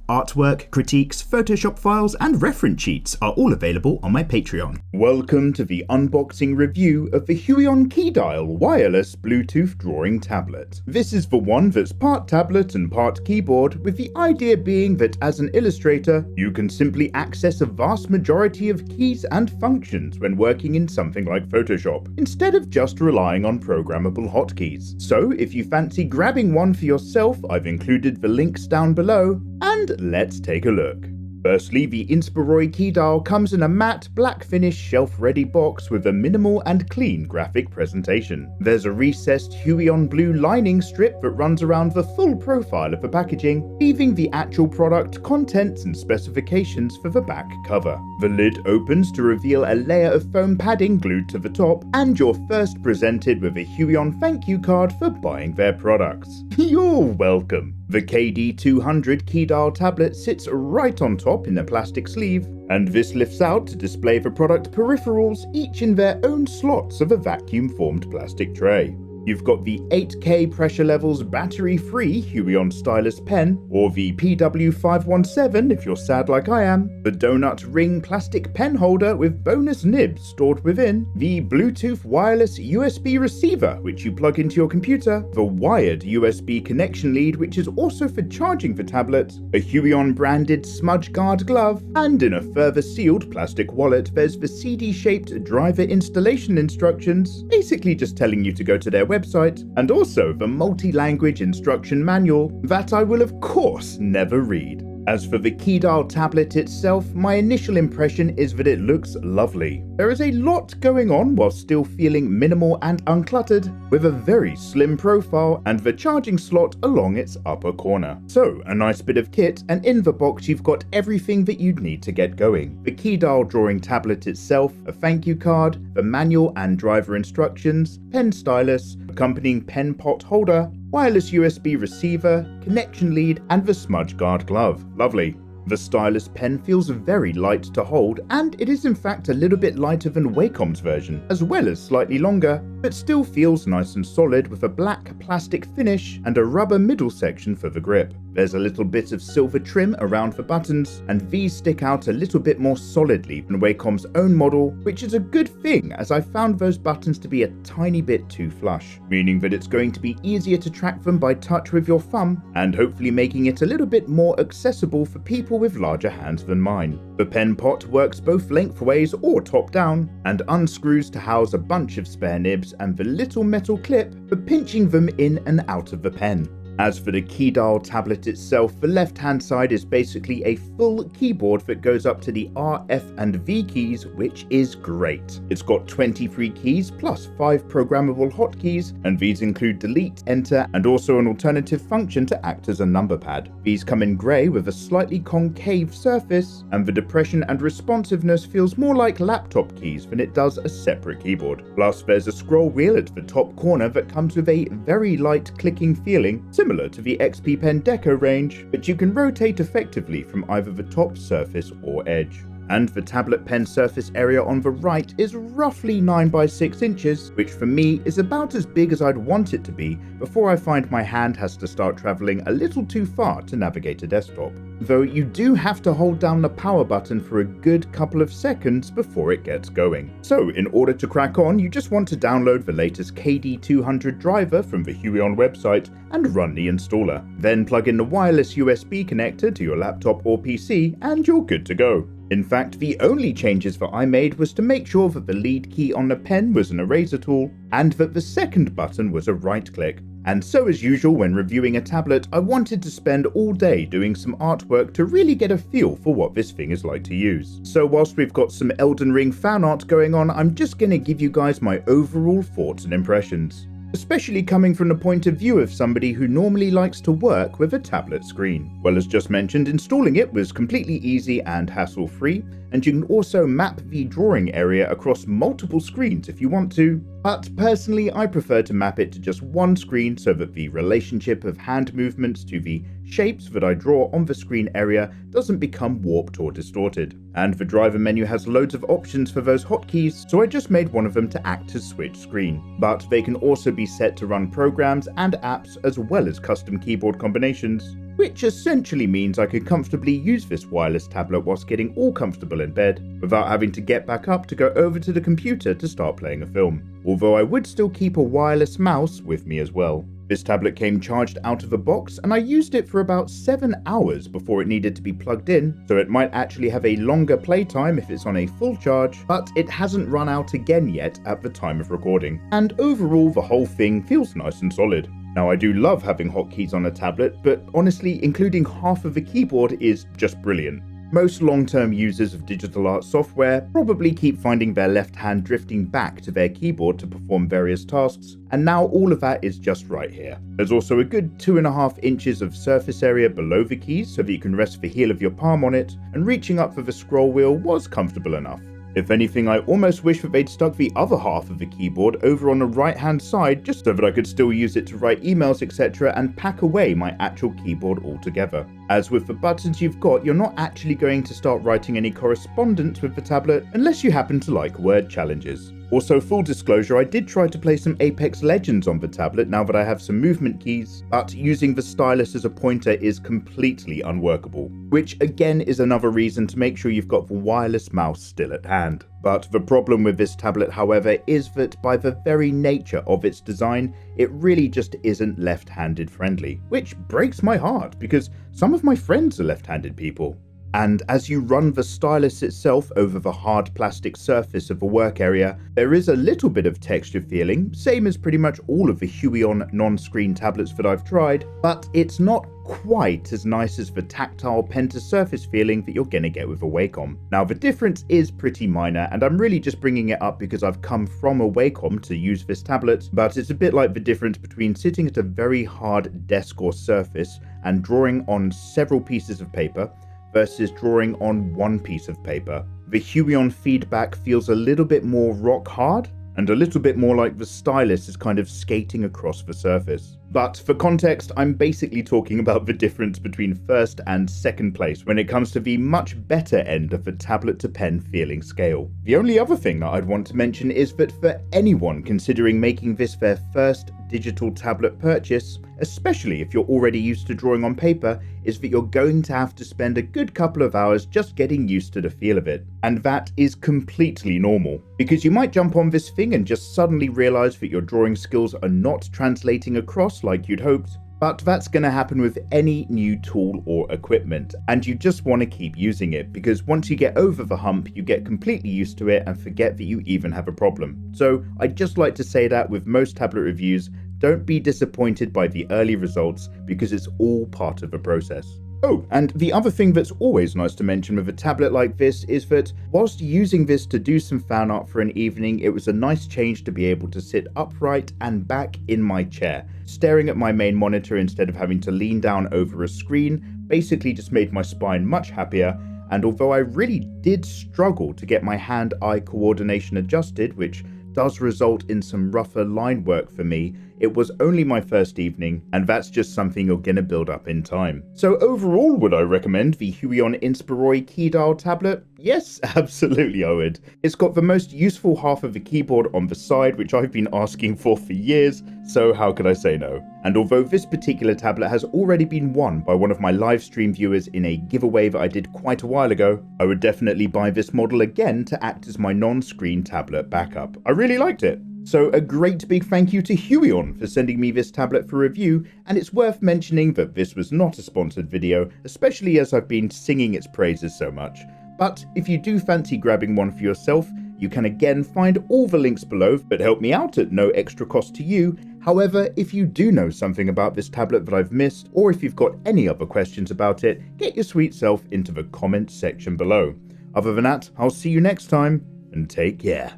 Artwork, critiques, Photoshop files, and reference sheets are all available on my Patreon. Welcome to the unboxing review of the Huion Keydial wireless Bluetooth drawing tablet. This is the one that's part tablet and part keyboard, with the idea being that as an illustrator, you can simply access a vast majority of keys and functions when working in something like Photoshop, instead of just relying on programmable hotkeys. So if you fancy grabbing one for yourself, I've included the links down below, and let's take a look. Firstly, the Inspiroy Keydial comes in a matte, black finish, shelf-ready box with a minimal and clean graphic presentation. There's a recessed Huion blue lining strip that runs around the full profile of the packaging, leaving the actual product contents and specifications for the back cover. The lid opens to reveal a layer of foam padding glued to the top, and you're first presented with a Huion thank you card for buying their products. You're welcome. The KD200 Keydial tablet sits right on top in a plastic sleeve, and this lifts out to display the product peripherals, each in their own slots of a vacuum-formed plastic tray. You've got the 8K pressure levels battery-free Huion stylus pen, or the PW517 if you're sad like I am, the donut ring plastic pen holder with bonus nibs stored within, the Bluetooth wireless USB receiver which you plug into your computer, the wired USB connection lead which is also for charging the tablet, a Huion branded smudge guard glove, and in a further sealed plastic wallet there's the CD-shaped driver installation instructions, basically just telling you to go to their website, and also the multi-language instruction manual that I will of course never read. As for the Keydial tablet itself, my initial impression is that it looks lovely. There is a lot going on while still feeling minimal and uncluttered, with a very slim profile and the charging slot along its upper corner. So, a nice bit of kit, and in the box you've got everything that you'd need to get going. The Keydial drawing tablet itself, a thank you card, the manual and driver instructions, pen stylus, accompanying pen pot holder, wireless USB receiver, connection lead, and the smudge guard glove. Lovely. The stylus pen feels very light to hold, and it is in fact a little bit lighter than Wacom's version, as well as slightly longer, but still feels nice and solid with a black plastic finish and a rubber middle section for the grip. There's a little bit of silver trim around the buttons, and these stick out a little bit more solidly than Wacom's own model, which is a good thing as I found those buttons to be a tiny bit too flush, meaning that it's going to be easier to track them by touch with your thumb, and hopefully making it a little bit more accessible for people with larger hands than mine. The pen pot works both lengthways or top down, and unscrews to house a bunch of spare nibs and the little metal clip for pinching them in and out of the pen. As for the Keydial tablet itself, the left-hand side is basically a full keyboard that goes up to the R, F, and V keys, which is great. It's got 23 keys plus 5 programmable hotkeys, and these include delete, enter, and also an alternative function to act as a number pad. These come in grey with a slightly concave surface, and the depression and responsiveness feels more like laptop keys than it does a separate keyboard. Plus, there's a scroll wheel at the top corner that comes with a very light clicking feeling, similar to the XP Pen Deco range, but you can rotate effectively from either the top surface or edge. And the tablet pen surface area on the right is roughly 9 by 6 inches, which for me is about as big as I'd want it to be before I find my hand has to start travelling a little too far to navigate a desktop. Though you do have to hold down the power button for a good couple of seconds before it gets going. So in order to crack on, you just want to download the latest KD200 driver from the Huion website and run the installer. Then plug in the wireless USB connector to your laptop or PC and you're good to go. In fact, the only changes that I made was to make sure that the lead key on the pen was an eraser tool and that the second button was a right click. And so as usual when reviewing a tablet, I wanted to spend all day doing some artwork to really get a feel for what this thing is like to use. So whilst we've got some Elden Ring fan art going on, I'm just going to give you guys my overall thoughts and impressions, especially coming from the point of view of somebody who normally likes to work with a tablet screen. Well, as just mentioned, installing it was completely easy and hassle-free, and you can also map the drawing area across multiple screens if you want to, but personally I prefer to map it to just one screen so that the relationship of hand movements to the shapes that I draw on the screen area doesn't become warped or distorted. And the driver menu has loads of options for those hotkeys, so I just made one of them to act as switch screen. But they can also be set to run programs and apps as well as custom keyboard combinations. which essentially means I could comfortably use this wireless tablet whilst getting all comfortable in bed, without having to get back up to go over to the computer to start playing a film. Although I would still keep a wireless mouse with me as well. This tablet came charged out of a box, and I used it for about 7 hours before it needed to be plugged in, so it might actually have a longer playtime if it's on a full charge, but it hasn't run out again yet at the time of recording. And overall, the whole thing feels nice and solid. Now, I do love having hotkeys on a tablet, but honestly, including half of the keyboard is just brilliant. Most long-term users of digital art software probably keep finding their left hand drifting back to their keyboard to perform various tasks, and now all of that is just right here. There's also a good 2.5 inches of surface area below the keys so that you can rest the heel of your palm on it, and reaching up for the scroll wheel was comfortable enough. If anything, I almost wish that they'd stuck the other half of the keyboard over on the right hand side just so that I could still use it to write emails, etc., and pack away my actual keyboard altogether. As with the buttons you've got, you're not actually going to start writing any correspondence with the tablet unless you happen to like word challenges. Also, full disclosure, I did try to play some Apex Legends on the tablet now that I have some movement keys, but using the stylus as a pointer is completely unworkable, which again is another reason to make sure you've got the wireless mouse still at hand. But the problem with this tablet, however, is that by the very nature of its design, it really just isn't left-handed friendly, which breaks my heart because some of my friends are left-handed people. And as you run the stylus itself over the hard plastic surface of the work area, there is a little bit of texture feeling, same as pretty much all of the Huion non-screen tablets that I've tried, but it's not quite as nice as the tactile pen-to-surface feeling that you're gonna get with a Wacom. Now, the difference is pretty minor, and I'm really just bringing it up because I've come from a Wacom to use this tablet, but it's a bit like the difference between sitting at a very hard desk or surface and drawing on several pieces of paper versus drawing on one piece of paper. The Huion feedback feels a little bit more rock hard, and a little bit more like the stylus is kind of skating across the surface. But for context, I'm basically talking about the difference between first and second place when it comes to the much better end of the tablet to pen feeling scale. The only other thing that I'd want to mention is that for anyone considering making this their first digital tablet purchase, especially if you're already used to drawing on paper, is that you're going to have to spend a good couple of hours just getting used to the feel of it. And that is completely normal, because you might jump on this thing and just suddenly realize that your drawing skills are not translating across like you'd hoped. But that's going to happen with any new tool or equipment, and you just want to keep using it, because once you get over the hump, you get completely used to it and forget that you even have a problem. So I'd just like to say that with most tablet reviews, don't be disappointed by the early results, because it's all part of the process. Oh, and the other thing that's always nice to mention with a tablet like this is that whilst using this to do some fan art for an evening, it was a nice change to be able to sit upright and back in my chair, staring at my main monitor instead of having to lean down over a screen. Basically just made my spine much happier, and although I really did struggle to get my hand-eye coordination adjusted, which does result in some rougher line work for me, it was only my first evening, and that's just something you're gonna build up in time. So overall, would I recommend the Huion Inspiroy Keydial tablet? Yes, absolutely I would. It's got the most useful half of the keyboard on the side, which I've been asking for years, so how could I say no? And although this particular tablet has already been won by one of my live stream viewers in a giveaway that I did quite a while ago, I would definitely buy this model again to act as my non-screen tablet backup. I really liked it. So a great big thank you to Huion for sending me this tablet for review, and it's worth mentioning that this was not a sponsored video, especially as I've been singing its praises so much. But if you do fancy grabbing one for yourself, you can again find all the links below that help me out at no extra cost to you. However, if you do know something about this tablet that I've missed, or if you've got any other questions about it, get your sweet self into the comments section below. Other than that, I'll see you next time, and take care.